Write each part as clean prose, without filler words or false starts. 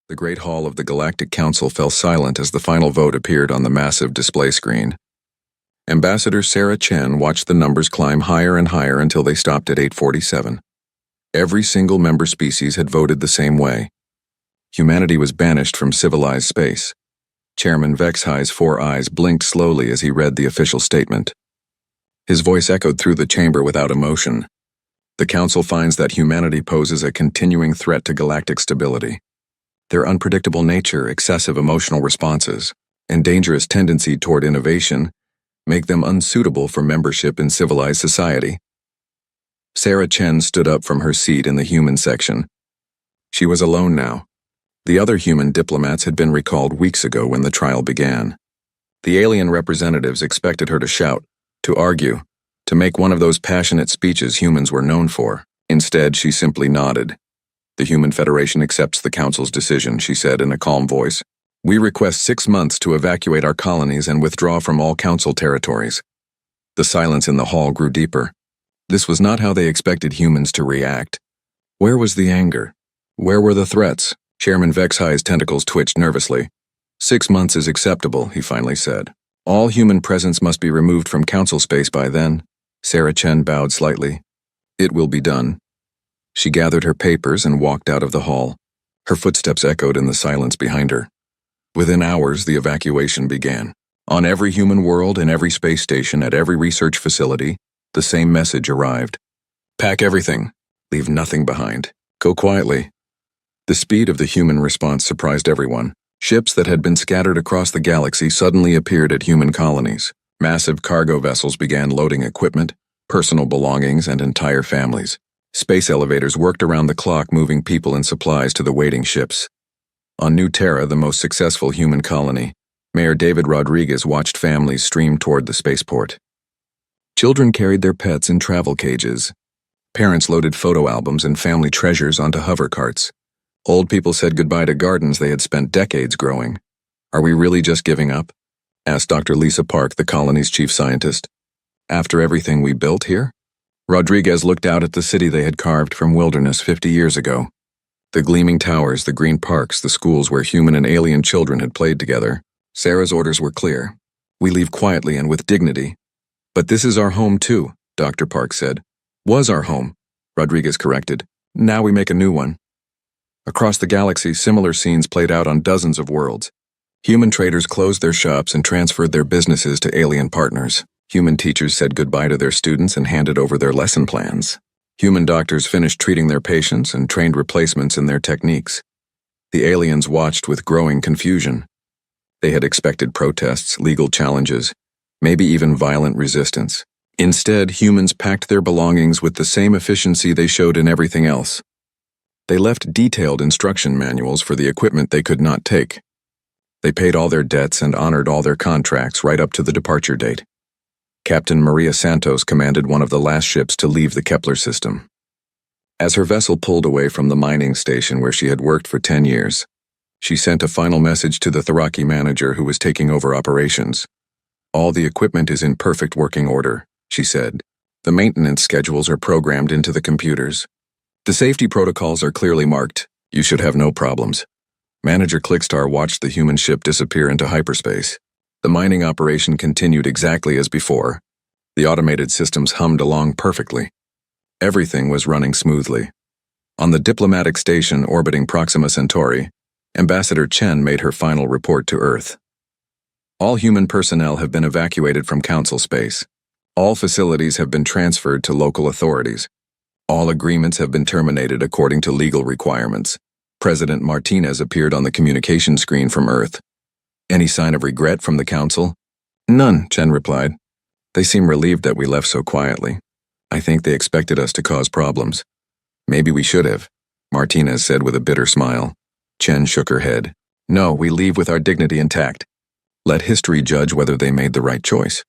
The Great Hall of the Galactic Council fell silent as the final vote appeared on the massive display screen. Ambassador Sarah Chen watched the numbers climb higher and higher until they stopped at 847. Every single member species had voted the same way. Humanity was banished from civilized space. Chairman Vexhi's 4 eyes blinked slowly as he read the official statement. His voice echoed through the chamber without emotion. The Council finds that humanity poses a continuing threat to galactic stability. Their unpredictable nature, excessive emotional responses, and dangerous tendency toward innovation make them unsuitable for membership in civilized society. Sarah Chen stood up from her seat in the human section. She was alone now. The other human diplomats had been recalled weeks ago when the trial began. The alien representatives expected her to shout, to argue, to make one of those passionate speeches humans were known for. Instead, she simply nodded. "The Human Federation accepts the Council's decision," she said in a calm voice. "We request 6 months to evacuate our colonies and withdraw from all Council territories." The silence in the hall grew deeper. This was not how they expected humans to react. Where was the anger? Where were the threats? Chairman Vexhi's tentacles twitched nervously. 6 months is acceptable, he finally said. All human presence must be removed from Council space by then. Sarah Chen bowed slightly. It will be done. She gathered her papers and walked out of the hall. Her footsteps echoed in the silence behind her. Within hours, the evacuation began. On every human world, in every space station, at every research facility, the same message arrived. Pack everything. Leave nothing behind. Go quietly. The speed of the human response surprised everyone. Ships that had been scattered across the galaxy suddenly appeared at human colonies. Massive cargo vessels began loading equipment, personal belongings, and entire families. Space elevators worked around the clock, moving people and supplies to the waiting ships. On New Terra, the most successful human colony, Mayor David Rodriguez watched families stream toward the spaceport. Children carried their pets in travel cages. Parents loaded photo albums and family treasures onto hover carts. Old people said goodbye to gardens they had spent decades growing. "Are we really just giving up?" asked Dr. Lisa Park, the colony's chief scientist. "After everything we built here?" Rodriguez looked out at the city they had carved from wilderness 50 years ago. The gleaming towers, the green parks, the schools where human and alien children had played together. Sarah's orders were clear. "We leave quietly and with dignity." "But this is our home too," Dr. Park said. "Was our home," Rodriguez corrected. "Now we make a new one." Across the galaxy, similar scenes played out on dozens of worlds. Human traders closed their shops and transferred their businesses to alien partners. Human teachers said goodbye to their students and handed over their lesson plans. Human doctors finished treating their patients and trained replacements in their techniques. The aliens watched with growing confusion. They had expected protests, legal challenges, maybe even violent resistance. Instead, humans packed their belongings with the same efficiency they showed in everything else. They left detailed instruction manuals for the equipment they could not take. They paid all their debts and honored all their contracts right up to the departure date. Captain Maria Santos commanded one of the last ships to leave the Kepler system. As her vessel pulled away from the mining station where she had worked for 10 years, she sent a final message to the Tharaki manager who was taking over operations. "All the equipment is in perfect working order," she said. "The maintenance schedules are programmed into the computers. The safety protocols are clearly marked. You should have no problems." Manager Clickstar watched the human ship disappear into hyperspace. The mining operation continued exactly as before. The automated systems hummed along perfectly. Everything was running smoothly. On the diplomatic station orbiting Proxima Centauri, Ambassador Chen made her final report to Earth. "All human personnel have been evacuated from Council space. All facilities have been transferred to local authorities. All agreements have been terminated according to legal requirements." President Martinez appeared on the communication screen from Earth. "Any sign of regret from the Council?" "None," Chen replied. "They seem relieved that we left so quietly. I think they expected us to cause problems." "Maybe we should have," Martinez said with a bitter smile. Chen shook her head. "No, we leave with our dignity intact. Let history judge whether they made the right choice."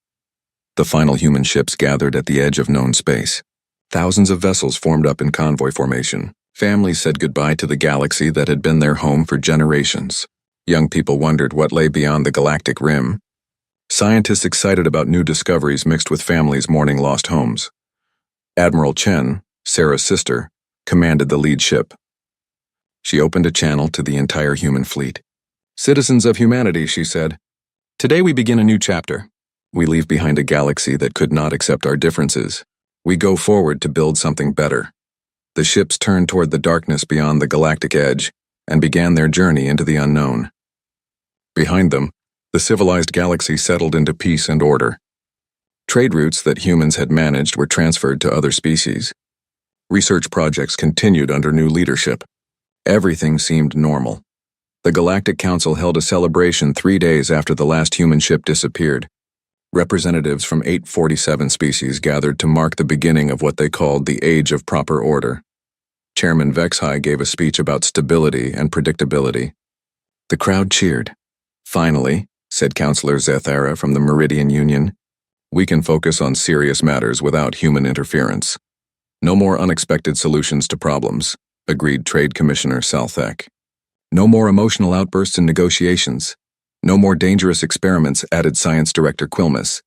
The final human ships gathered at the edge of known space. Thousands of vessels formed up in convoy formation. Families said goodbye to the galaxy that had been their home for generations. Young people wondered what lay beyond the galactic rim. Scientists excited about new discoveries mixed with families mourning lost homes. Admiral Chen, Sarah's sister, commanded the lead ship. She opened a channel to the entire human fleet. "Citizens of humanity," she said. "Today we begin a new chapter. We leave behind a galaxy that could not accept our differences. We go forward to build something better." The ships turned toward the darkness beyond the galactic edge and began their journey into the unknown. Behind them, the civilized galaxy settled into peace and order. Trade routes that humans had managed were transferred to other species. Research projects continued under new leadership. Everything seemed normal. The Galactic Council held a celebration 3 days after the last human ship disappeared. Representatives from 847 species gathered to mark the beginning of what they called the Age of Proper Order. Chairman HFY gave a speech about stability and predictability. The crowd cheered. "Finally," said Councillor Zethara from the Meridian Union, "we can focus on serious matters without human interference. No more unexpected solutions to problems," agreed Trade Commissioner Salthek. "No more emotional outbursts in negotiations. No more dangerous experiments," added Science Director Quilmes.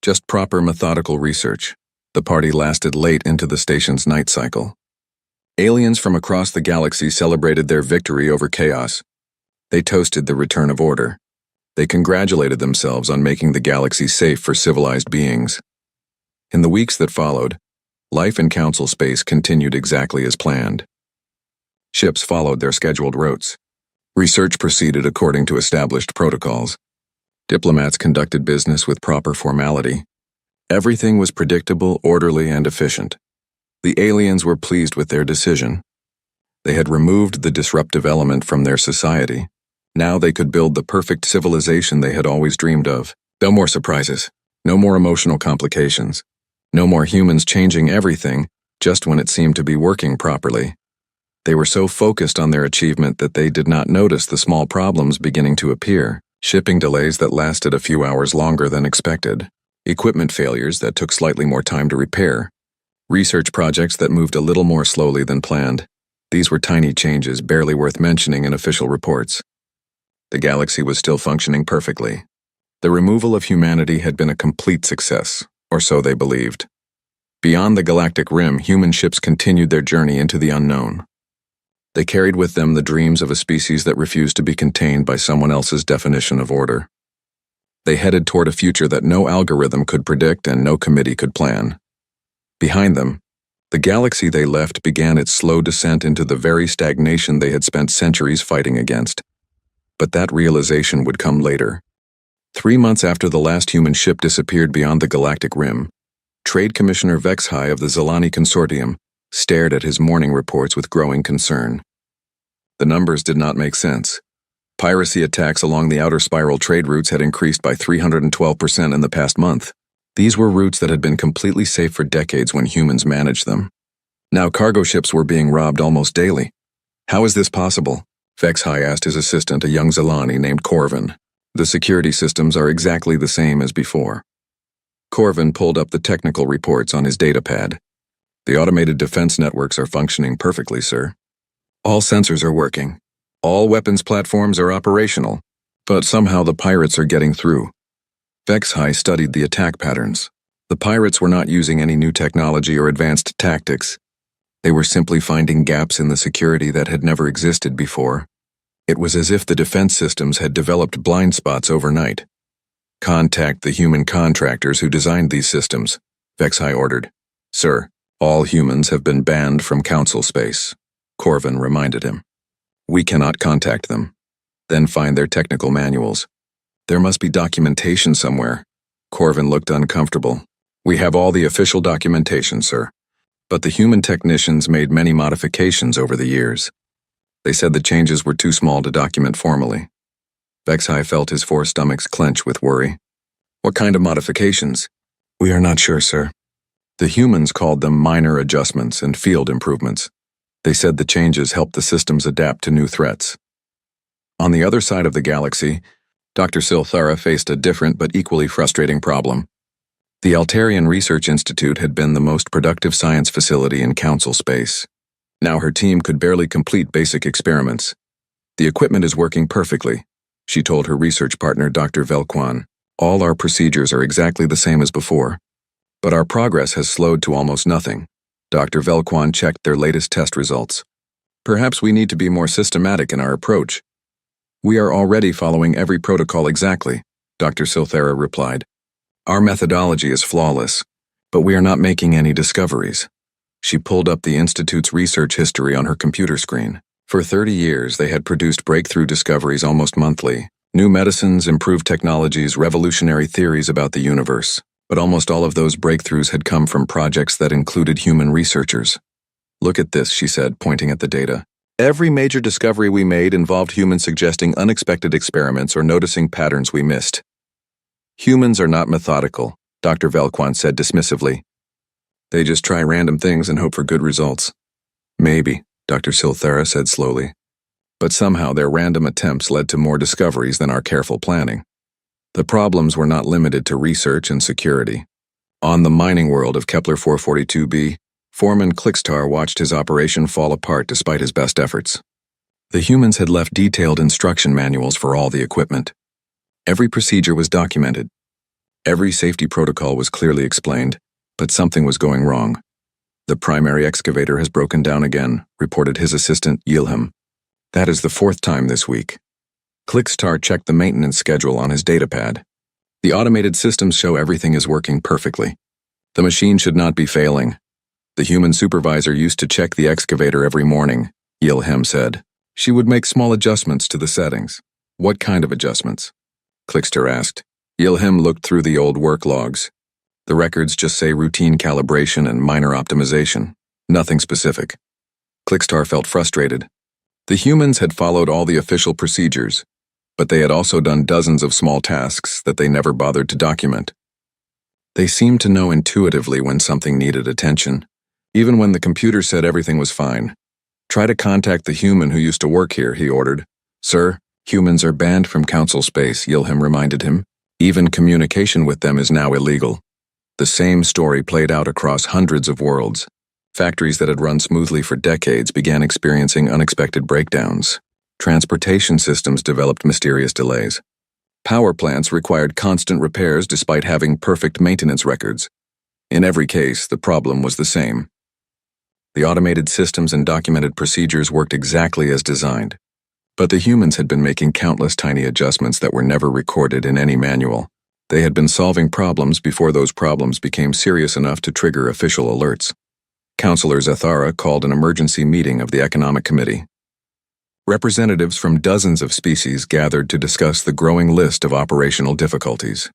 "Just proper methodical research." The party lasted late into the station's night cycle. Aliens from across the galaxy celebrated their victory over chaos. They toasted the return of order. They congratulated themselves on making the galaxy safe for civilized beings. In the weeks that followed, life in Council space continued exactly as planned. Ships followed their scheduled routes. Research proceeded according to established protocols. Diplomats conducted business with proper formality. Everything was predictable, orderly, and efficient. The aliens were pleased with their decision. They had removed the disruptive element from their society. Now they could build the perfect civilization they had always dreamed of. No more surprises. No more emotional complications. No more humans changing everything just when it seemed to be working properly. They were so focused on their achievement that they did not notice the small problems beginning to appear. Shipping delays that lasted a few hours longer than expected. Equipment failures that took slightly more time to repair. Research projects that moved a little more slowly than planned. These were tiny changes barely worth mentioning in official reports. The galaxy was still functioning perfectly. The removal of humanity had been a complete success, or so they believed. Beyond the galactic rim, human ships continued their journey into the unknown. They carried with them the dreams of a species that refused to be contained by someone else's definition of order. They headed toward a future that no algorithm could predict and no committee could plan. Behind them, the galaxy they left began its slow descent into the very stagnation they had spent centuries fighting against. But that realization would come later. 3 months after the last human ship disappeared beyond the galactic rim, Trade Commissioner HFY of the Zelani Consortium stared at his morning reports with growing concern. The numbers did not make sense. Piracy attacks along the outer spiral trade routes had increased by 312% in the past month. These were routes that had been completely safe for decades when humans managed them. Now cargo ships were being robbed almost daily. How is this possible? HFY asked his assistant, a young Zelani named Corvin. The security systems are exactly the same as before. Corvin pulled up the technical reports on his datapad. The automated defense networks are functioning perfectly, sir. All sensors are working. All weapons platforms are operational. But somehow the pirates are getting through. HFY studied the attack patterns. The pirates were not using any new technology or advanced tactics. They were simply finding gaps in the security that had never existed before. It was as if the defense systems had developed blind spots overnight. "Contact the human contractors who designed these systems," HFY ordered. "Sir, all humans have been banned from Council space," Corvin reminded him. "We cannot contact them." "Then find their technical manuals." "There must be documentation somewhere." Corvin looked uncomfortable. "We have all the official documentation, sir. But the human technicians made many modifications over the years. They said the changes were too small to document formally." HFY felt his 4 stomachs clench with worry. "What kind of modifications?" "We are not sure, sir." The humans called them minor adjustments and field improvements. They said the changes helped the systems adapt to new threats. On the other side of the galaxy, Dr. Silthara faced a different but equally frustrating problem. The Altarian Research Institute had been the most productive science facility in Council space. Now her team could barely complete basic experiments. "The equipment is working perfectly," she told her research partner Dr. Velquan. "All our procedures are exactly the same as before. But our progress has slowed to almost nothing." Dr. Velquan checked their latest test results. Perhaps we need to be more systematic in our approach. We are already following every protocol exactly, Dr. Silthera replied. Our methodology is flawless, but we are not making any discoveries. She pulled up the Institute's research history on her computer screen. For 30 years, they had produced breakthrough discoveries almost monthly. New medicines, improved technologies, revolutionary theories about the universe. But almost all of those breakthroughs had come from projects that included human researchers. Look at this, she said, pointing at the data. Every major discovery we made involved humans suggesting unexpected experiments or noticing patterns we missed. Humans are not methodical, Dr. Velquan said dismissively. They just try random things and hope for good results. Maybe, Dr. Silthera said slowly. But somehow their random attempts led to more discoveries than our careful planning. The problems were not limited to research and security. On the mining world of Kepler 442b, Foreman Clickstar watched his operation fall apart despite his best efforts. The humans had left detailed instruction manuals for all the equipment. Every procedure was documented. Every safety protocol was clearly explained, but something was going wrong. The primary excavator has broken down again, reported his assistant, Yilham. That is the 4th time this week. Clickstar checked the maintenance schedule on his datapad. The automated systems show everything is working perfectly. The machine should not be failing. The human supervisor used to check the excavator every morning, Yilham said. She would make small adjustments to the settings. What kind of adjustments? Clickstar asked. Yilham looked through the old work logs. The records just say routine calibration and minor optimization. Nothing specific. Clickstar felt frustrated. The humans had followed all the official procedures, but they had also done dozens of small tasks that they never bothered to document. They seemed to know intuitively when something needed attention, even when the computer said everything was fine. Try to contact the human who used to work here, he ordered. Sir, humans are banned from council space, Yilham reminded him. Even communication with them is now illegal. The same story played out across hundreds of worlds. Factories that had run smoothly for decades began experiencing unexpected breakdowns. Transportation systems developed mysterious delays. Power plants required constant repairs despite having perfect maintenance records. In every case, the problem was the same. The automated systems and documented procedures worked exactly as designed. But the humans had been making countless tiny adjustments that were never recorded in any manual. They had been solving problems before those problems became serious enough to trigger official alerts. Councillor Zathara called an emergency meeting of the Economic Committee. Representatives from dozens of species gathered to discuss the growing list of operational difficulties.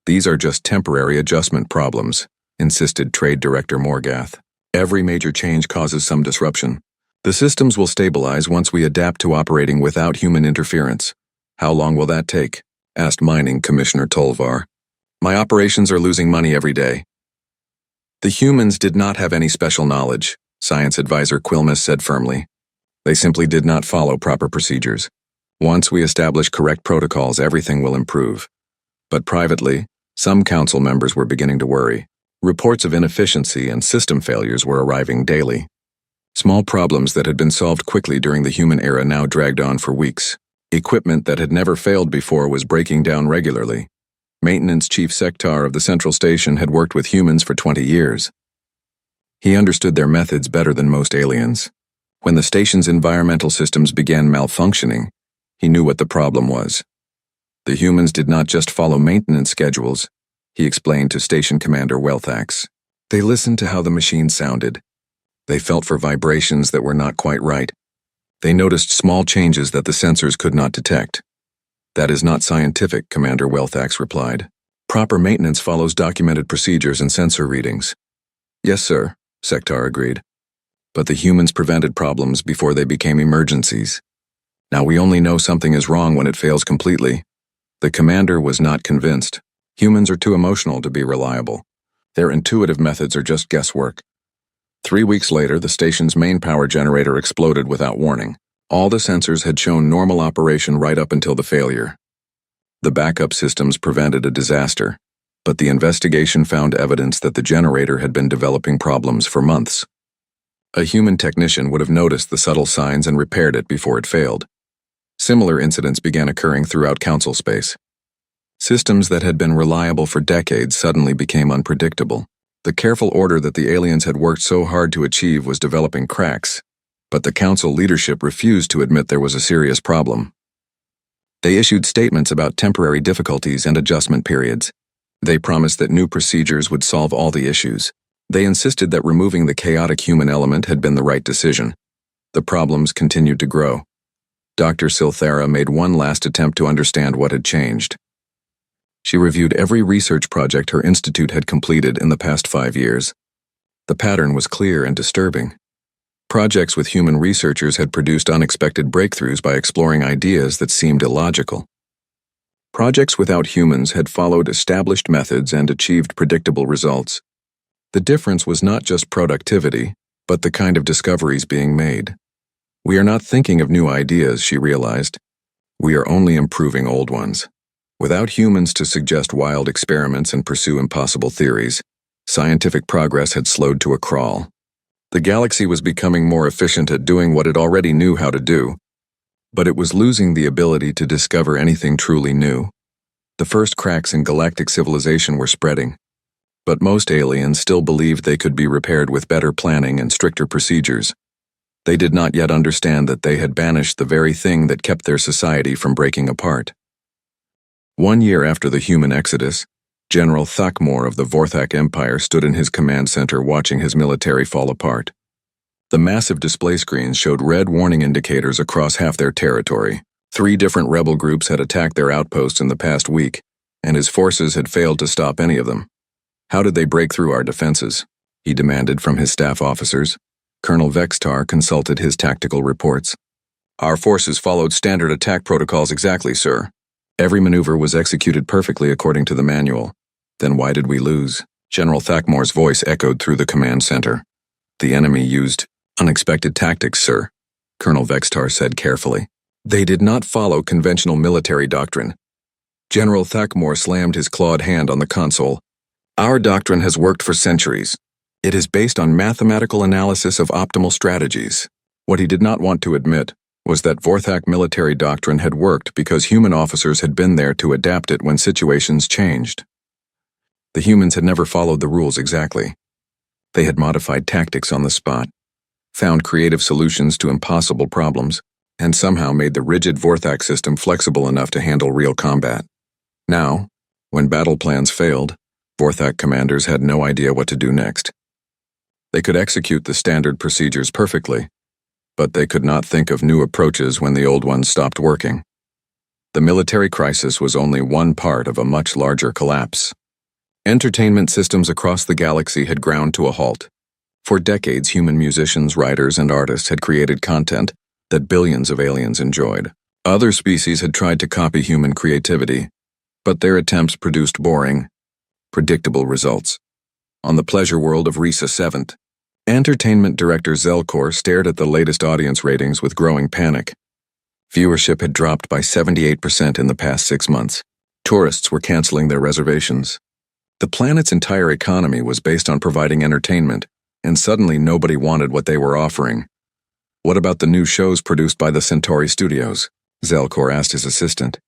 These are just temporary adjustment problems, insisted Trade Director Morgath. Every major change causes some disruption. The systems will stabilize once we adapt to operating without human interference. How long will that take? Asked Mining Commissioner Tolvar. My operations are losing money every day. The humans did not have any special knowledge, Science Advisor Quilmes said firmly. They simply did not follow proper procedures. Once we establish correct protocols, everything will improve. But privately, some council members were beginning to worry. Reports of inefficiency and system failures were arriving daily. Small problems that had been solved quickly during the human era now dragged on for weeks. Equipment that had never failed before was breaking down regularly. Maintenance Chief Sektar of the Central Station had worked with humans for 20 years. He understood their methods better than most aliens. When the station's environmental systems began malfunctioning, he knew what the problem was. The humans did not just follow maintenance schedules, he explained to Station Commander Welthax. They listened to how the machine sounded. They felt for vibrations that were not quite right. They noticed small changes that the sensors could not detect. That is not scientific, Commander Welthax replied. Proper maintenance follows documented procedures and sensor readings. Yes, sir, Sektar agreed. But the humans prevented problems before they became emergencies. Now we only know something is wrong when it fails completely. The commander was not convinced. Humans are too emotional to be reliable. Their intuitive methods are just guesswork. 3 weeks later, the station's main power generator exploded without warning. All the sensors had shown normal operation right up until the failure. The backup systems prevented a disaster, but the investigation found evidence that the generator had been developing problems for months. A human technician would have noticed the subtle signs and repaired it before it failed. Similar incidents began occurring throughout council space. Systems that had been reliable for decades suddenly became unpredictable. The careful order that the aliens had worked so hard to achieve was developing cracks. But the council leadership refused to admit there was a serious problem. They issued statements about temporary difficulties and adjustment periods. They promised that new procedures would solve all the issues. They insisted that removing the chaotic human element had been the right decision. The problems continued to grow. Dr. Silthera made one last attempt to understand what had changed. She reviewed every research project her institute had completed in the past 5 years. The pattern was clear and disturbing. Projects with human researchers had produced unexpected breakthroughs by exploring ideas that seemed illogical. Projects without humans had followed established methods and achieved predictable results. The difference was not just productivity, but the kind of discoveries being made. We are not thinking of new ideas, she realized. We are only improving old ones. Without humans to suggest wild experiments and pursue impossible theories, scientific progress had slowed to a crawl. The galaxy was becoming more efficient at doing what it already knew how to do, but it was losing the ability to discover anything truly new. The first cracks in galactic civilization were spreading, but most aliens still believed they could be repaired with better planning and stricter procedures. They did not yet understand that they had banished the very thing that kept their society from breaking apart. 1 year after the human exodus, General Thakmor of the Vorthak Empire stood in his command center watching his military fall apart. The massive display screens showed red warning indicators across half their territory. 3 different rebel groups had attacked their outposts in the past week, and his forces had failed to stop any of them. How did they break through our defenses? He demanded from his staff officers. Colonel Vextar consulted his tactical reports. Our forces followed standard attack protocols exactly, sir. Every maneuver was executed perfectly according to the manual. Then why did we lose? General Thakmor's voice echoed through the command center. The enemy used unexpected tactics, sir, Colonel Vextar said carefully. They did not follow conventional military doctrine. General Thakmor slammed his clawed hand on the console. Our doctrine has worked for centuries. It is based on mathematical analysis of optimal strategies. What he did not want to admit was that Vorthak military doctrine had worked because human officers had been there to adapt it when situations changed. The humans had never followed the rules exactly. They had modified tactics on the spot, found creative solutions to impossible problems, and somehow made the rigid Vorthak system flexible enough to handle real combat. Now, when battle plans failed, Vorthak commanders had no idea what to do next. They could execute the standard procedures perfectly, but they could not think of new approaches when the old ones stopped working. The military crisis was only one part of a much larger collapse. Entertainment systems across the galaxy had ground to a halt. For decades, human musicians, writers, and artists had created content that billions of aliens enjoyed. Other species had tried to copy human creativity, but their attempts produced boring, predictable results. On the pleasure world of Risa 7th, entertainment director Zelkor stared at the latest audience ratings with growing panic. Viewership had dropped by 78% in the past 6 months. Tourists were canceling their reservations. The planet's entire economy was based on providing entertainment, and suddenly nobody wanted what they were offering. What about the new shows produced by the Centauri Studios? Zelkor asked his assistant.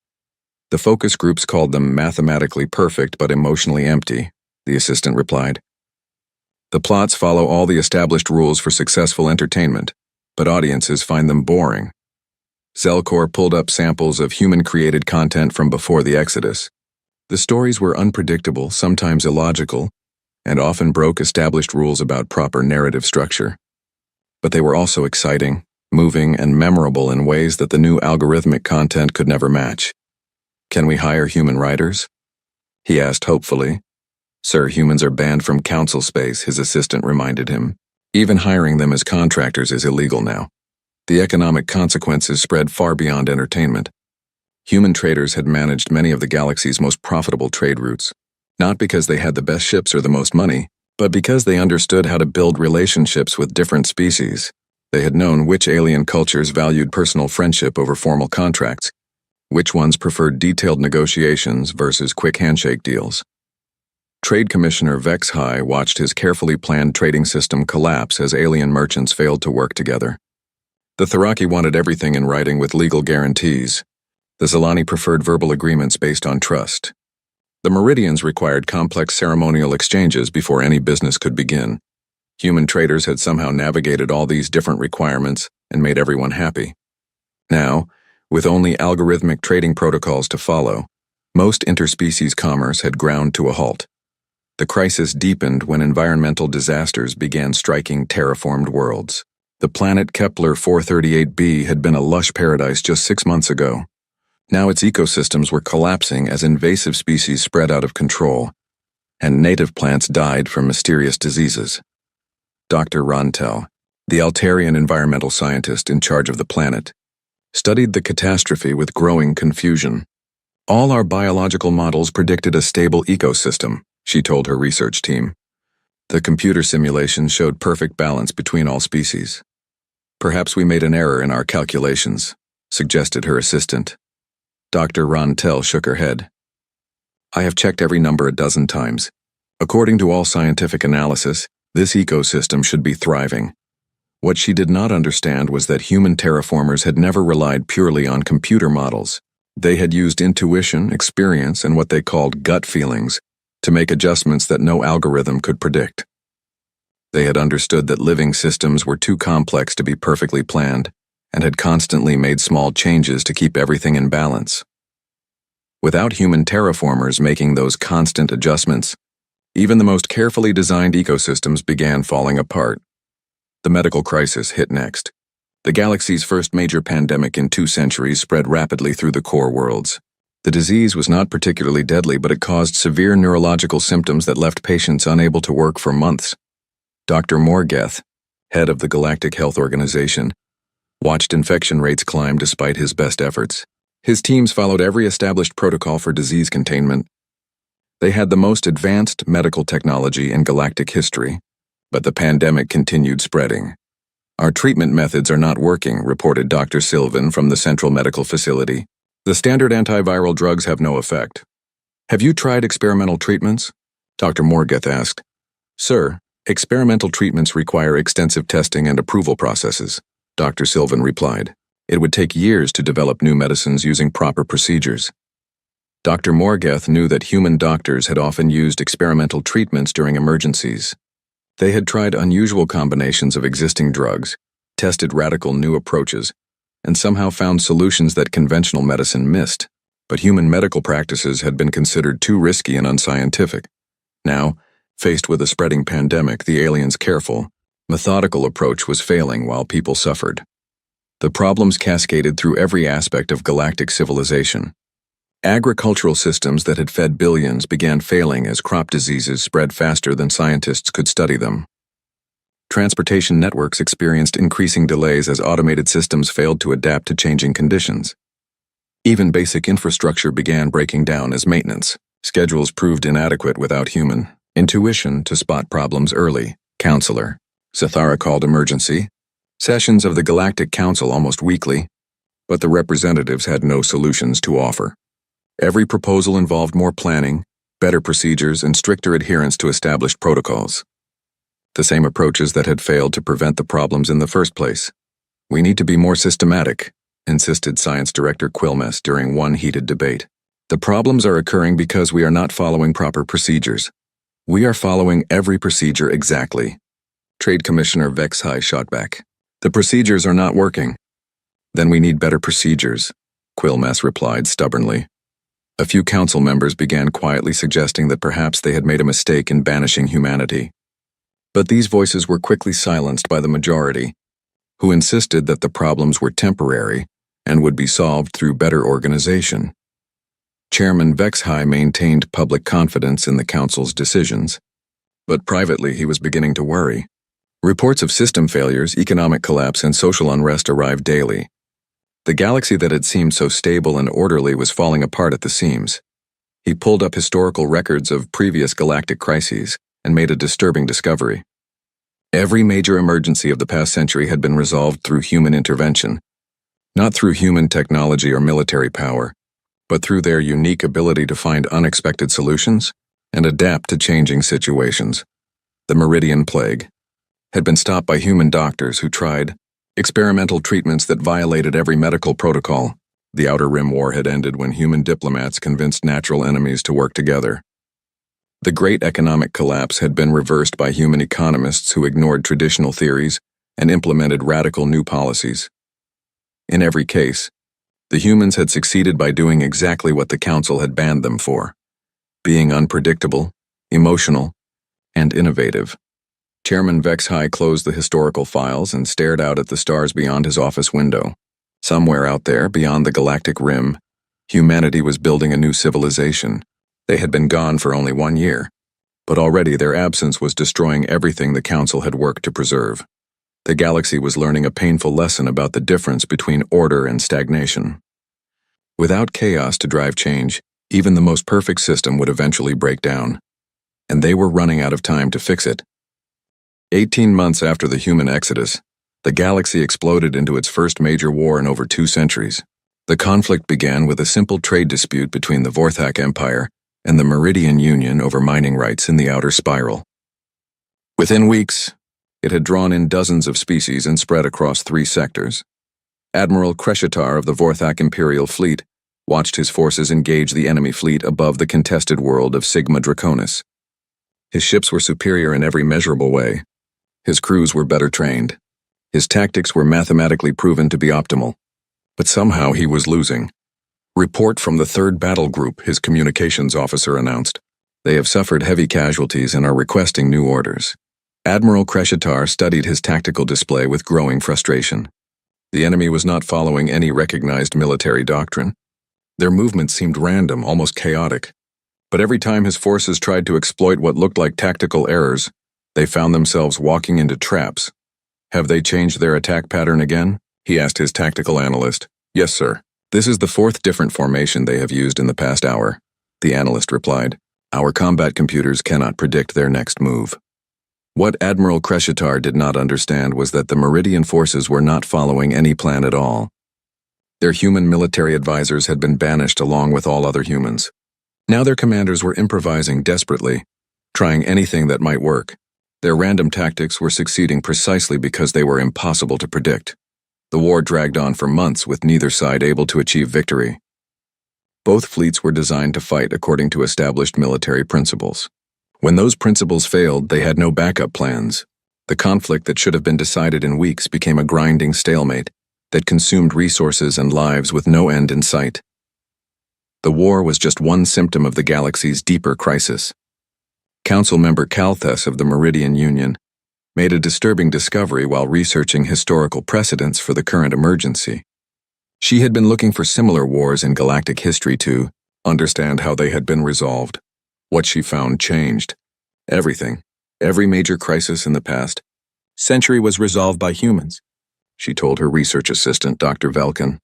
The focus groups called them mathematically perfect but emotionally empty, the assistant replied. The plots follow all the established rules for successful entertainment, but audiences find them boring. Zelkor pulled up samples of human-created content from before the Exodus. The stories were unpredictable, sometimes illogical, and often broke established rules about proper narrative structure. But they were also exciting, moving, and memorable in ways that the new algorithmic content could never match. Can we hire human writers? He asked hopefully. Sir, humans are banned from council space, his assistant reminded him. Even hiring them as contractors is illegal now. The economic consequences spread far beyond entertainment. Human traders had managed many of the galaxy's most profitable trade routes, not because they had the best ships or the most money, but because they understood how to build relationships with different species. They had known which alien cultures valued personal friendship over formal contracts, which ones preferred detailed negotiations versus quick handshake deals. Trade Commissioner Vex-High watched his carefully planned trading system collapse as alien merchants failed to work together. The Tharaki wanted everything in writing with legal guarantees. The Zilani preferred verbal agreements based on trust. The Meridians required complex ceremonial exchanges before any business could begin. Human traders had somehow navigated all these different requirements and made everyone happy. Now, with only algorithmic trading protocols to follow, most interspecies commerce had ground to a halt. The crisis deepened when environmental disasters began striking terraformed worlds. The planet Kepler 438b had been a lush paradise just 6 months ago. Now its ecosystems were collapsing as invasive species spread out of control, and native plants died from mysterious diseases. Dr. Rontel, the Altarian environmental scientist in charge of the planet, studied the catastrophe with growing confusion. All our biological models predicted a stable ecosystem, she told her research team. The computer simulations showed perfect balance between all species. Perhaps we made an error in our calculations, suggested her assistant. Dr. Rontel shook her head. I have checked every number a dozen times. According to all scientific analysis, this ecosystem should be thriving. What she did not understand was that human terraformers had never relied purely on computer models. They had used intuition, experience, and what they called gut feelings to make adjustments that no algorithm could predict. They had understood that living systems were too complex to be perfectly planned and had constantly made small changes to keep everything in balance. Without human terraformers making those constant adjustments, even the most carefully designed ecosystems began falling apart. The medical crisis hit next. The galaxy's first major pandemic in 2 centuries spread rapidly through the core worlds. The disease was not particularly deadly, but it caused severe neurological symptoms that left patients unable to work for months. Dr. Morgeth, head of the Galactic Health Organization, watched infection rates climb despite his best efforts. His teams followed every established protocol for disease containment. They had the most advanced medical technology in galactic history, but the pandemic continued spreading. Our treatment methods are not working, reported Dr. Sylvan from the Central Medical Facility. The standard antiviral drugs have no effect. Have you tried experimental treatments? Dr. Morgeth asked. Sir, experimental treatments require extensive testing and approval processes, Dr. Sylvan replied. It would take years to develop new medicines using proper procedures. Dr. Morgeth knew that human doctors had often used experimental treatments during emergencies. They had tried unusual combinations of existing drugs, tested radical new approaches, and somehow found solutions that conventional medicine missed. But human medical practices had been considered too risky and unscientific. Now, faced with a spreading pandemic, the aliens' careful, methodical approach was failing while people suffered. The problems cascaded through every aspect of galactic civilization. Agricultural systems that had fed billions began failing as crop diseases spread faster than scientists could study them. Transportation networks experienced increasing delays as automated systems failed to adapt to changing conditions. Even basic infrastructure began breaking down as maintenance schedules proved inadequate without human intuition to spot problems early. Counselor, Zathara called emergency sessions of the Galactic Council almost weekly, but the representatives had no solutions to offer. Every proposal involved more planning, better procedures, and stricter adherence to established protocols. The same approaches that had failed to prevent the problems in the first place. We need to be more systematic, insisted Science Director Quilmes during one heated debate. The problems are occurring because we are not following proper procedures. We are following every procedure exactly. Trade Commissioner Vexhai shot back. The procedures are not working. Then we need better procedures, Quilmes replied stubbornly. A few council members began quietly suggesting that perhaps they had made a mistake in banishing humanity. But these voices were quickly silenced by the majority, who insisted that the problems were temporary and would be solved through better organization. Chairman Vexhai maintained public confidence in the council's decisions, but privately he was beginning to worry. Reports of system failures, economic collapse, and social unrest arrived daily. The galaxy that had seemed so stable and orderly was falling apart at the seams. He pulled up historical records of previous galactic crises and made a disturbing discovery. Every major emergency of the past century had been resolved through human intervention, not through human technology or military power, but through their unique ability to find unexpected solutions and adapt to changing situations. The Meridian Plague had been stopped by human doctors who tried experimental treatments that violated every medical protocol. The Outer Rim War had ended when human diplomats convinced natural enemies to work together. The great economic collapse had been reversed by human economists who ignored traditional theories and implemented radical new policies. In every case, the humans had succeeded by doing exactly what the Council had banned them for: being unpredictable, emotional, and innovative. Chairman Vex High closed the historical files and stared out at the stars beyond his office window. Somewhere out there, beyond the galactic rim, humanity was building a new civilization. They had been gone for only 1 year, but already their absence was destroying everything the Council had worked to preserve. The galaxy was learning a painful lesson about the difference between order and stagnation. Without chaos to drive change, even the most perfect system would eventually break down, and they were running out of time to fix it. 18 months after the human exodus, the galaxy exploded into its first major war in over 2 centuries. The conflict began with a simple trade dispute between the Vorthak Empire and the Meridian Union over mining rights in the outer spiral. Within weeks, it had drawn in dozens of species and spread across 3 sectors. Admiral Kreshitar of the Vorthak Imperial Fleet watched his forces engage the enemy fleet above the contested world of Sigma Draconis. His ships were superior in every measurable way. His crews were better trained. His tactics were mathematically proven to be optimal. But somehow he was losing. "Report from the 3rd Battle Group," his communications officer announced. "They have suffered heavy casualties and are requesting new orders." Admiral Kreshitar studied his tactical display with growing frustration. The enemy was not following any recognized military doctrine. Their movements seemed random, almost chaotic. But every time his forces tried to exploit what looked like tactical errors, they found themselves walking into traps. "Have they changed their attack pattern again?" he asked his tactical analyst. "Yes, sir. This is the 4th different formation they have used in the past hour," the analyst replied. "Our combat computers cannot predict their next move." What Admiral Kreshitar did not understand was that the Meridian forces were not following any plan at all. Their human military advisors had been banished along with all other humans. Now their commanders were improvising desperately, trying anything that might work. Their random tactics were succeeding precisely because they were impossible to predict. The war dragged on for months with neither side able to achieve victory. Both fleets were designed to fight according to established military principles. When those principles failed, they had no backup plans. The conflict that should have been decided in weeks became a grinding stalemate that consumed resources and lives with no end in sight. The war was just one symptom of the galaxy's deeper crisis. Council member Kalthus of the Meridian Union made a disturbing discovery while researching historical precedents for the current emergency. She had been looking for similar wars in galactic history to understand how they had been resolved. What she found changed. Everything, every major crisis in the past century was resolved by humans, she told her research assistant, Dr. Velkun.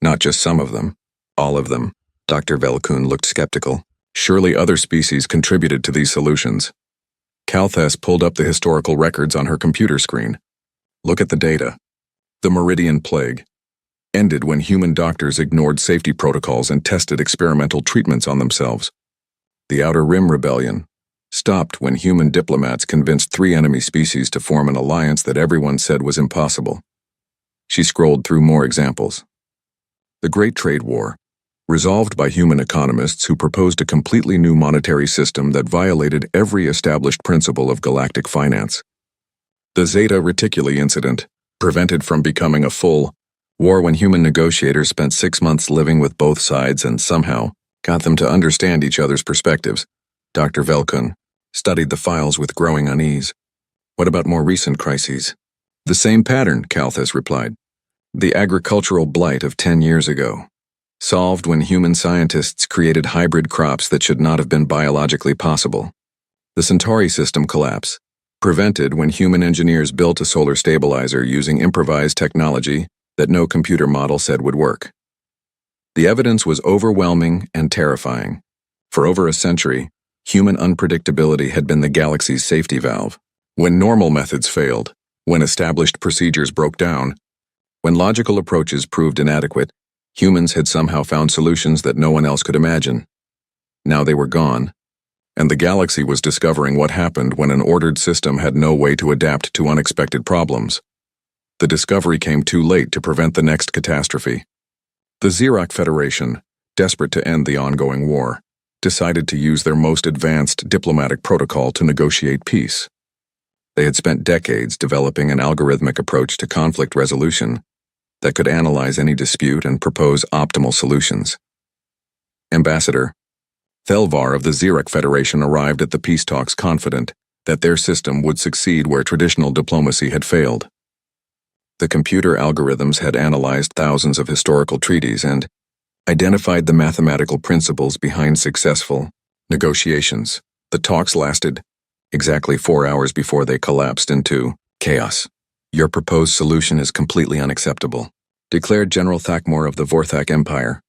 "Not just some of them, all of them." Dr. Velkun looked skeptical. "Surely other species contributed to these solutions." Kalthus pulled up the historical records on her computer screen. "Look at the data. The Meridian Plague ended when human doctors ignored safety protocols and tested experimental treatments on themselves. The Outer Rim Rebellion stopped when human diplomats convinced 3 enemy species to form an alliance that everyone said was impossible." She scrolled through more examples. The Great Trade War, resolved by human economists who proposed a completely new monetary system that violated every established principle of galactic finance. The Zeta Reticuli incident, prevented from becoming a full war when human negotiators spent 6 months living with both sides and somehow got them to understand each other's perspectives. Dr. Velkun studied the files with growing unease. "What about more recent crises?" "The same pattern," Kalthus replied. "The agricultural blight of 10 years ago. Solved when human scientists created hybrid crops that should not have been biologically possible. The Centauri system collapse, prevented when human engineers built a solar stabilizer using improvised technology that no computer model said would work. The evidence was overwhelming and terrifying. For over a century, human unpredictability had been the galaxy's safety valve. When normal methods failed, when established procedures broke down, when logical approaches proved inadequate, humans had somehow found solutions that no one else could imagine. Now they were gone, and the galaxy was discovering what happened when an ordered system had no way to adapt to unexpected problems. The discovery came too late to prevent the next catastrophe. The Xerox Federation, desperate to end the ongoing war, decided to use their most advanced diplomatic protocol to negotiate peace. They had spent decades developing an algorithmic approach to conflict resolution that could analyze any dispute and propose optimal solutions. Ambassador Thelvar of the Xeric Federation arrived at the peace talks confident that their system would succeed where traditional diplomacy had failed. The computer algorithms had analyzed thousands of historical treaties and identified the mathematical principles behind successful negotiations. The talks lasted exactly 4 hours before they collapsed into chaos. Your proposed solution is completely unacceptable, declared General Thakmor of the Vorthak Empire.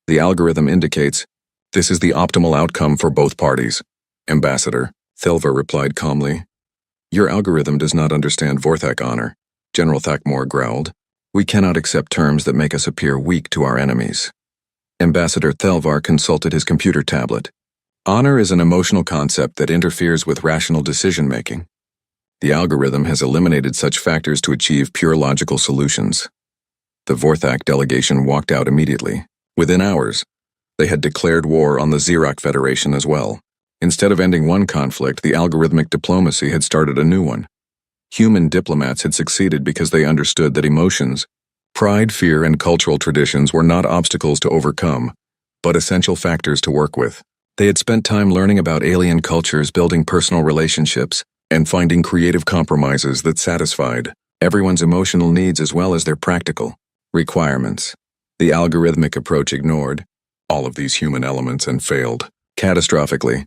The algorithm indicates this is the optimal outcome for both parties. Ambassador Thelvar replied calmly. Your algorithm does not understand Vorthak honor, General Thakmor growled. We cannot accept terms that make us appear weak to our enemies. Ambassador Thelvar consulted his computer tablet. Honor is an emotional concept that interferes with rational decision-making. The algorithm has eliminated such factors to achieve pure logical solutions. The Vorthak delegation walked out immediately. Within hours, they had declared war on the Xeric Federation as well. Instead of ending one conflict, the algorithmic diplomacy had started a new one. Human diplomats had succeeded because they understood that emotions, pride, fear, and cultural traditions were not obstacles to overcome, but essential factors to work with. They had spent time learning about alien cultures, building personal relationships, and finding creative compromises that satisfied everyone's emotional needs as well as their practical requirements. The algorithmic approach ignored all of these human elements and failed catastrophically.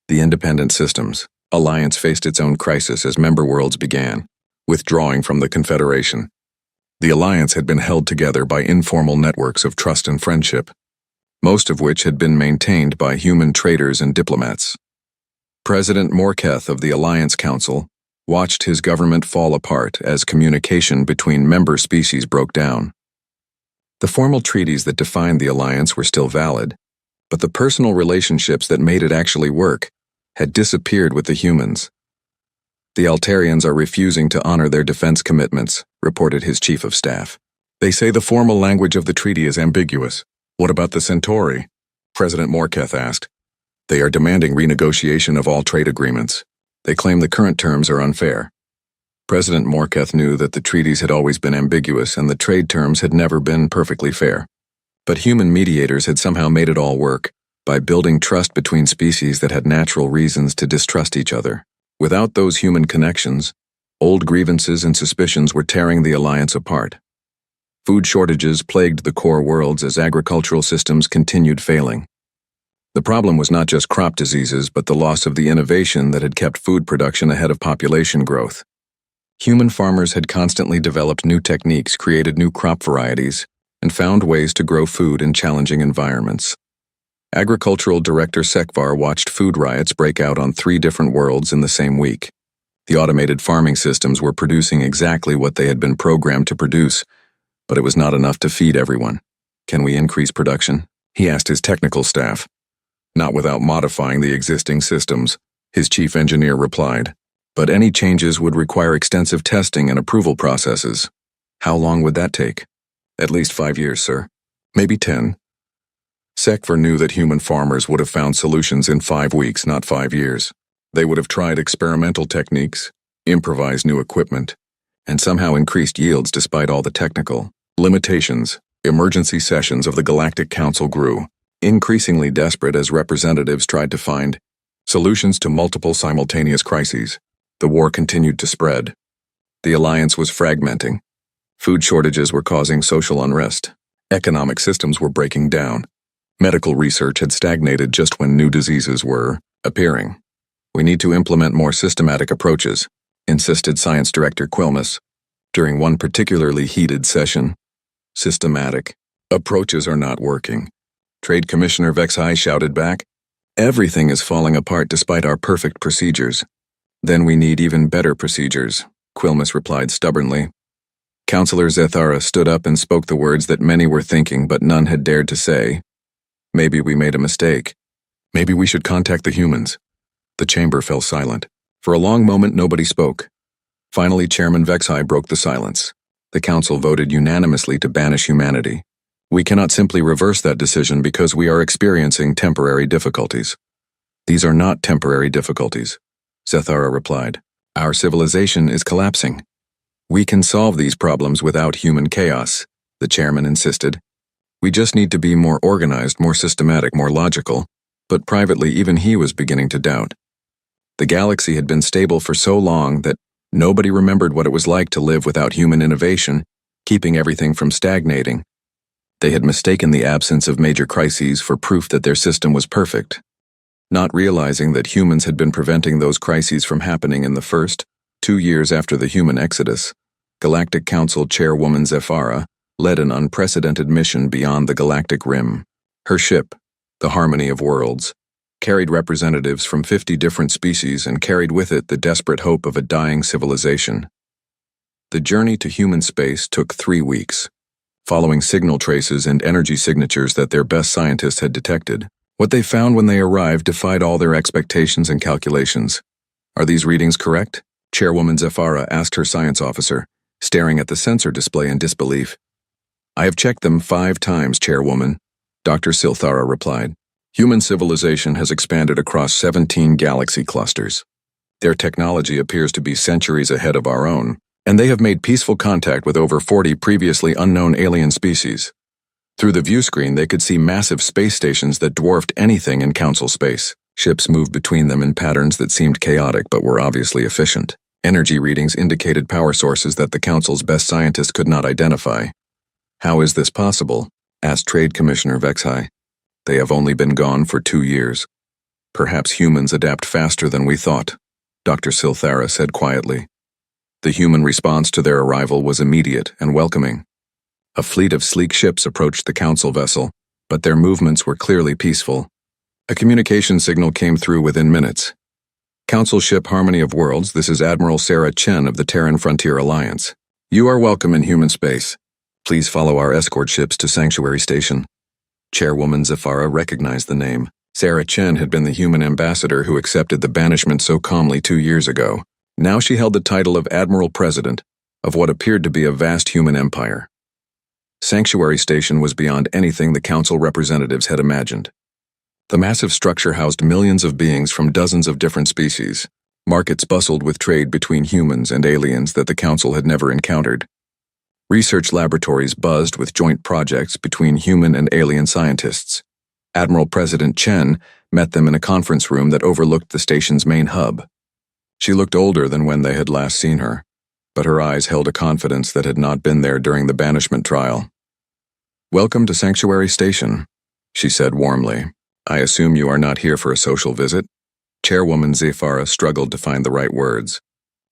The independent systems alliance faced its own crisis as member worlds began withdrawing from the Confederation. The alliance had been held together by informal networks of trust and friendship, most of which had been maintained by human traders and diplomats. President Morketh of the Alliance Council watched his government fall apart as communication between member species broke down. The formal treaties that defined the alliance were still valid, but the personal relationships that made it actually work had disappeared with the humans. The Altarians are refusing to honor their defense commitments, reported his chief of staff. They say the formal language of the treaty is ambiguous. What about the Centauri? President Morketh asked. They are demanding renegotiation of all trade agreements. They claim the current terms are unfair. President Morketh knew that the treaties had always been ambiguous and the trade terms had never been perfectly fair. But human mediators had somehow made it all work by building trust between species that had natural reasons to distrust each other. Without those human connections, old grievances and suspicions were tearing the alliance apart. Food shortages plagued the core worlds as agricultural systems continued failing. The problem was not just crop diseases, but the loss of the innovation that had kept food production ahead of population growth. Human farmers had constantly developed new techniques, created new crop varieties, and found ways to grow food in challenging environments. Agricultural Director Sekvar watched food riots break out on 3 different worlds in the same week. The automated farming systems were producing exactly what they had been programmed to produce, but it was not enough to feed everyone. Can we increase production? He asked his technical staff. Not without modifying the existing systems, his chief engineer replied. But any changes would require extensive testing and approval processes. How long would that take? At least 5 years, sir. Maybe 10. Sekvar knew that human farmers would have found solutions in 5 weeks, not 5 years. They would have tried experimental techniques, improvised new equipment, and somehow increased yields despite all the technical limitations. Emergency sessions of the Galactic Council grew, increasingly desperate as representatives tried to find solutions to multiple simultaneous crises. The war continued to spread. The alliance was fragmenting. Food shortages were causing social unrest. Economic systems were breaking down. Medical research had stagnated just when new diseases were appearing. We need to implement more systematic approaches, insisted Science Director Quilmus during one particularly heated session. Systematic approaches are not working. Trade Commissioner Vexai shouted back. Everything is falling apart despite our perfect procedures. Then we need even better procedures, Quilmus replied stubbornly. Councillor Zethara stood up and spoke the words that many were thinking but none had dared to say. Maybe we made a mistake. Maybe we should contact the humans. The chamber fell silent. For a long moment nobody spoke. Finally Chairman Vexai broke the silence. The council voted unanimously to banish humanity. We cannot simply reverse that decision because we are experiencing temporary difficulties. These are not temporary difficulties, Zethara replied. Our civilization is collapsing. We can solve these problems without human chaos, the chairman insisted. We just need to be more organized, more systematic, more logical. But privately, even he was beginning to doubt. The galaxy had been stable for so long that nobody remembered what it was like to live without human innovation, keeping everything from stagnating. They had mistaken the absence of major crises for proof that their system was perfect, not realizing that humans had been preventing those crises from happening in the first 2 years after the human exodus. Galactic Council Chairwoman Zethara led an unprecedented mission beyond the galactic rim. Her ship, the Harmony of Worlds, carried representatives from 50 different species and carried with it the desperate hope of a dying civilization. The journey to human space took 3 weeks, following signal traces and energy signatures that their best scientists had detected. What they found when they arrived defied all their expectations and calculations. Are these readings correct? Chairwoman Zethara asked her science officer, staring at the sensor display in disbelief. I have checked them 5 times, Chairwoman, Dr. Silthara replied. Human civilization has expanded across 17 galaxy clusters. Their technology appears to be centuries ahead of our own, and they have made peaceful contact with over 40 previously unknown alien species. Through the view screen, they could see massive space stations that dwarfed anything in Council space. Ships moved between them in patterns that seemed chaotic but were obviously efficient. Energy readings indicated power sources that the Council's best scientists could not identify. How is this possible? Asked Trade Commissioner Vexhai. They have only been gone for 2 years. Perhaps humans adapt faster than we thought, Dr. Silthara said quietly. The human response to their arrival was immediate and welcoming. A fleet of sleek ships approached the Council vessel, but their movements were clearly peaceful. A communication signal came through within minutes. Council ship Harmony of Worlds, this is Admiral Sarah Chen of the Terran Frontier Alliance. You are welcome in human space. Please follow our escort ships to Sanctuary Station. Chairwoman Zethara recognized the name. Sarah Chen had been the human ambassador who accepted the banishment so calmly 2 years ago. Now she held the title of Admiral President of what appeared to be a vast human empire. Sanctuary Station was beyond anything the Council representatives had imagined. The massive structure housed millions of beings from dozens of different species. Markets bustled with trade between humans and aliens that the Council had never encountered. Research laboratories buzzed with joint projects between human and alien scientists. Admiral President Chen met them in a conference room that overlooked the station's main hub. She looked older than when they had last seen her, but her eyes held a confidence that had not been there during the banishment trial. Welcome to Sanctuary Station, she said warmly. I assume you are not here for a social visit? Chairwoman Zethara struggled to find the right words.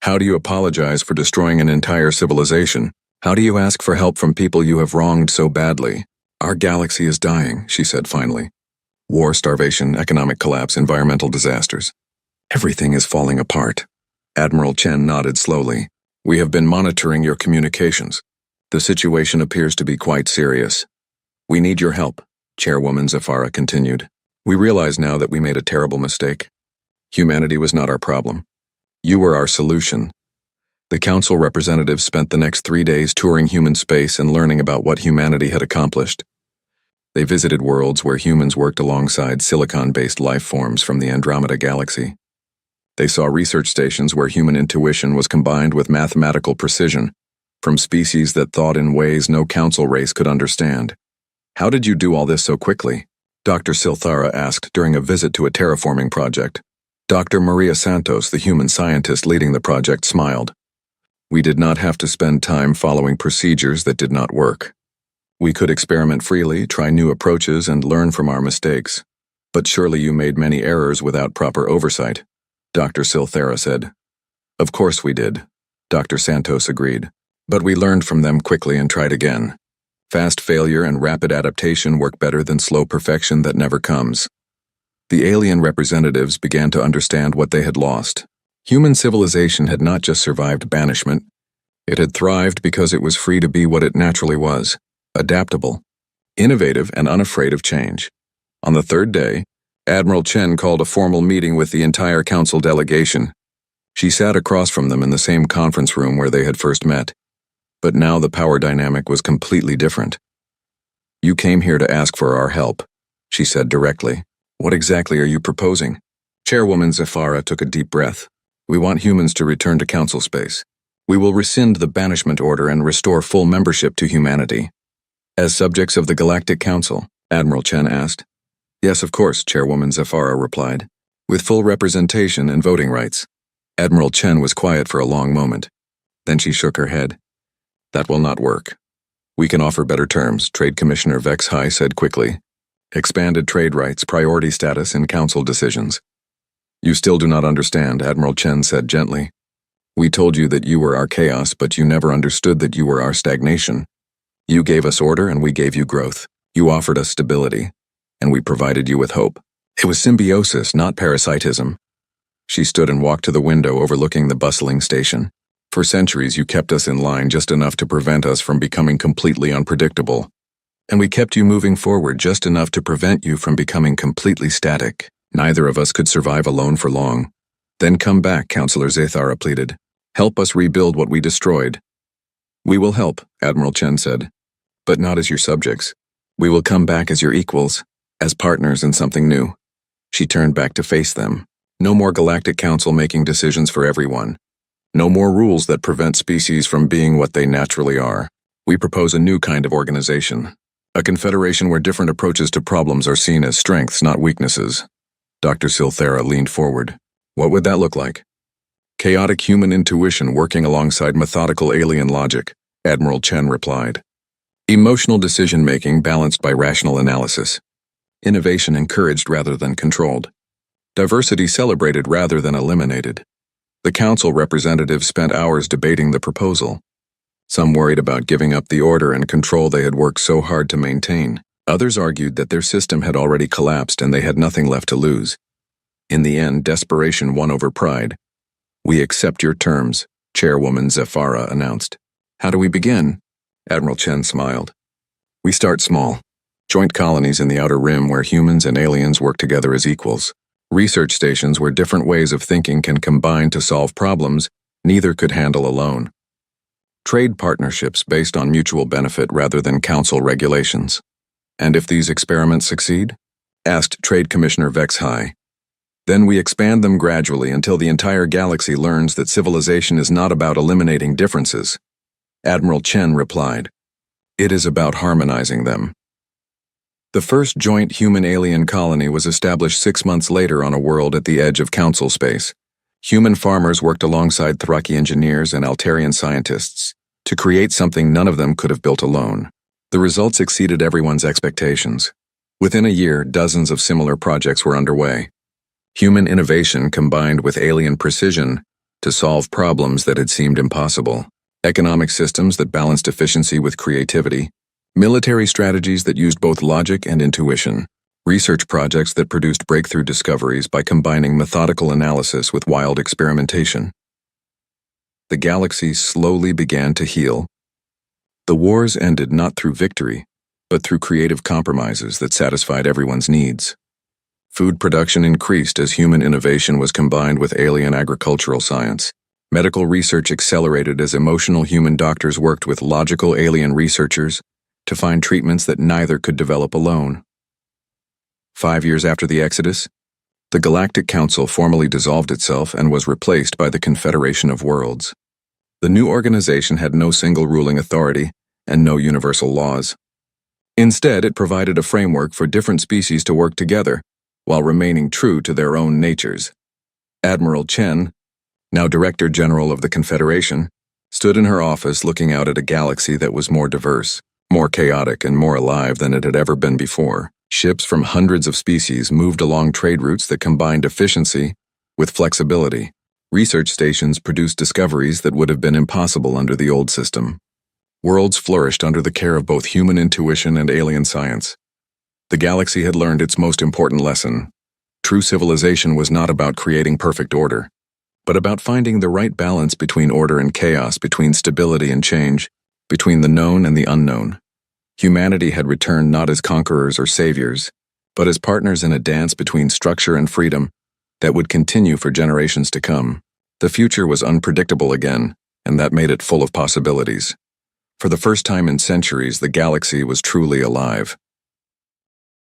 How do you apologize for destroying an entire civilization? How do you ask for help from people you have wronged so badly? Our galaxy is dying, she said finally. War, starvation, economic collapse, environmental disasters. Everything is falling apart. Admiral Chen nodded slowly. We have been monitoring your communications. The situation appears to be quite serious. We need your help, Chairwoman Zethara continued. We realize now that we made a terrible mistake. Humanity was not our problem. You were our solution. The Council representatives spent the next 3 days touring human space and learning about what humanity had accomplished. They visited worlds where humans worked alongside silicon-based life forms from the Andromeda galaxy. They saw research stations where human intuition was combined with mathematical precision, from species that thought in ways no Council race could understand. How did you do all this so quickly? Dr. Silthara asked during a visit to a terraforming project. Dr. Maria Santos, the human scientist leading the project, smiled. We did not have to spend time following procedures that did not work. We could experiment freely, try new approaches, and learn from our mistakes. But surely you made many errors without proper oversight, Dr. Silthara said. Of course we did, Dr. Santos agreed. But we learned from them quickly and tried again. Fast failure and rapid adaptation work better than slow perfection that never comes. The alien representatives began to understand what they had lost. Human civilization had not just survived banishment. It had thrived because it was free to be what it naturally was, adaptable, innovative, and unafraid of change. On the 3rd day, Admiral Chen called a formal meeting with the entire Council delegation. She sat across from them in the same conference room where they had first met. But now the power dynamic was completely different. You came here to ask for our help, she said directly. What exactly are you proposing? Chairwoman Zafara took a deep breath. We want humans to return to council space. We will rescind the banishment order and restore full membership to humanity. As subjects of the Galactic Council, Admiral Chen asked. Yes, of course, Chairwoman Zafara replied. With full representation and voting rights. Admiral Chen was quiet for a long moment. Then she shook her head. That will not work. We can offer better terms, Trade Commissioner Vex High said quickly. Expanded trade rights, priority status in council decisions. You still do not understand, Admiral Chen said gently. We told you that you were our chaos, but you never understood that you were our stagnation. You gave us order and we gave you growth. You offered us stability, and we provided you with hope. It was symbiosis, not parasitism. She stood and walked to the window overlooking the bustling station. For centuries you kept us in line just enough to prevent us from becoming completely unpredictable. And we kept you moving forward just enough to prevent you from becoming completely static. Neither of us could survive alone for long. Then come back, Counselor Zathara pleaded. Help us rebuild what we destroyed. We will help, Admiral Chen said. But not as your subjects. We will come back as your equals, as partners in something new. She turned back to face them. No more Galactic Council making decisions for everyone. No more rules that prevent species from being what they naturally are. We propose a new kind of organization. A confederation where different approaches to problems are seen as strengths, not weaknesses. Dr. Silthera leaned forward. What would that look like? Chaotic human intuition working alongside methodical alien logic, Admiral Chen replied. Emotional decision-making balanced by rational analysis. Innovation encouraged rather than controlled. Diversity celebrated rather than eliminated. The council representatives spent hours debating the proposal. Some worried about giving up the order and control they had worked so hard to maintain. Others argued that their system had already collapsed and they had nothing left to lose. In the end, desperation won over pride. We accept your terms, Chairwoman Zafara announced. How do we begin? Admiral Chen smiled. We start small. Joint colonies in the Outer Rim where humans and aliens work together as equals. Research stations where different ways of thinking can combine to solve problems neither could handle alone. Trade partnerships based on mutual benefit rather than council regulations. And if these experiments succeed? Asked Trade Commissioner Vex High. Then we expand them gradually until the entire galaxy learns that civilization is not about eliminating differences. Admiral Chen replied. It is about harmonizing them. The first joint human-alien colony was established 6 months later on a world at the edge of council space. Human farmers worked alongside Thraki engineers and Altarian scientists to create something none of them could have built alone. The results exceeded everyone's expectations. Within a year, dozens of similar projects were underway. Human innovation combined with alien precision to solve problems that had seemed impossible. Economic systems that balanced efficiency with creativity. Military strategies that used both logic and intuition. Research projects that produced breakthrough discoveries by combining methodical analysis with wild experimentation. The galaxy slowly began to heal. The wars ended not through victory, but through creative compromises that satisfied everyone's needs. Food production increased as human innovation was combined with alien agricultural science. Medical research accelerated as emotional human doctors worked with logical alien researchers to find treatments that neither could develop alone. 5 years after the Exodus, the Galactic Council formally dissolved itself and was replaced by the Confederation of Worlds. The new organization had no single ruling authority and no universal laws. Instead, it provided a framework for different species to work together while remaining true to their own natures. Admiral Chen, now Director General of the Confederation, stood in her office looking out at a galaxy that was more diverse, more chaotic, and more alive than it had ever been before. Ships from hundreds of species moved along trade routes that combined efficiency with flexibility. Research stations produced discoveries that would have been impossible under the old system. Worlds flourished under the care of both human intuition and alien science. The galaxy had learned its most important lesson. True civilization was not about creating perfect order, but about finding the right balance between order and chaos, between stability and change, between the known and the unknown. Humanity had returned not as conquerors or saviors, but as partners in a dance between structure and freedom that would continue for generations to come. The future was unpredictable again, and that made it full of possibilities. For the first time in centuries, the galaxy was truly alive.